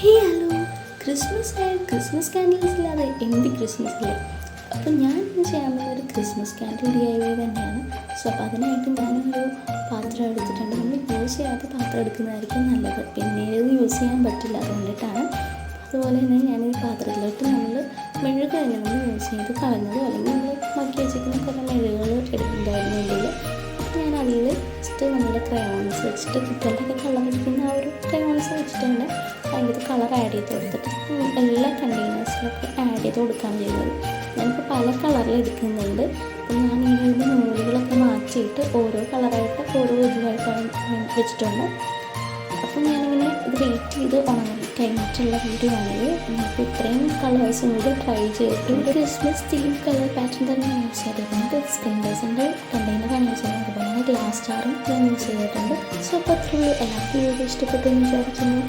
ഹേ hello, Christmas candles ഇല്ലാതെ എന്ത് Christmas അല്ലേ. അപ്പം ഞാൻ ഇന്ന് ചെയ്യാൻ പോകുന്ന ഒരു ക്രിസ്മസ് ക്യാൻഡിൽ DIY തന്നെയാണ്. സോ അപ്പോൾ അതിനായിട്ട് ഞാനൊരു പാത്രം എടുത്തിട്ടുണ്ട്. നമ്മൾ യൂസ് ചെയ്യാത്ത പാത്രം എടുക്കുന്നതായിരിക്കും നല്ലത്, പിന്നീട് യൂസ് ചെയ്യാൻ പറ്റില്ല, അതുകൊണ്ടിട്ടാണ്. അതുപോലെ തന്നെ ഞാൻ ഈ പാത്രത്തിലോട്ട് നമ്മൾ മെഴുക് തന്നെ നമ്മൾ യൂസ് ചെയ്ത് കളഞ്ഞത്, അല്ലെങ്കിൽ നമ്മൾ മക്കി വെച്ചിരിക്കുന്ന കുറേ മെഴുകുകൾ എടുക്കുന്നുണ്ടായിരുന്നു ഉള്ളിൽ. അപ്പോൾ ഞാൻ അതിൽ ജസ്റ്റ് നമ്മുടെ ക്രയോൺസ് വെച്ചിട്ട് കുട്ടികളുടെയൊക്കെ കളർ അടിക്കുന്ന ആ ഒരു ക്രയോൺസ് വെച്ചിട്ട് തന്നെ അതിൻ്റെ കളർ ആഡ് ചെയ്ത് കൊടുത്തിട്ട് എല്ലാ കണ്ടെയ്നേഴ്സിലൊക്കെ ആഡ് ചെയ്ത് കൊടുക്കുകയാണ് ചെയ്യുന്നത്. ഞാനിപ്പോൾ പല കളറിൽ എടുക്കുന്നുണ്ട്. അപ്പോൾ ഞാൻ ഇതിൻ്റെ നൂലുകളൊക്കെ മാറ്റിയിട്ട് ഓരോ കളറായിട്ട് ഓരോ ഇതുമായിട്ടാണ് വെച്ചിട്ടുണ്ട്. അപ്പോൾ ഞാനിങ്ങനെ ഇത് വെയിറ്റ് ചെയ്ത് ഉണങ്ങി കഴിഞ്ഞിട്ടുള്ള വീഡിയോ ആണിത്. നമുക്ക് ഇത്രയും കളേഴ്സും കൂടി ട്രൈ ചെയ്തിട്ട് ക്രിസ്മസ് തീം കളർ പാറ്റേൺ തന്നെ യൂസ് ചെയ്തിട്ടുണ്ട്. സ്പ്രിംഗേഴ്സിൻ്റെ കണ്ടെയ്നറാണ് യൂസ് ചെയ്യുന്നത്, അതുപോലെ തന്നെ ഗ്ലാസ് ജാറും ഞാൻ യൂസ് ചെയ്തിട്ടുണ്ട്. സോ അപ്പോൾ അത്രയുള്ളൂ. എല്ലാവർക്കും വീഡിയോ ഇഷ്ടപ്പെട്ടു എന്ന് വിചാരിക്കുന്നു.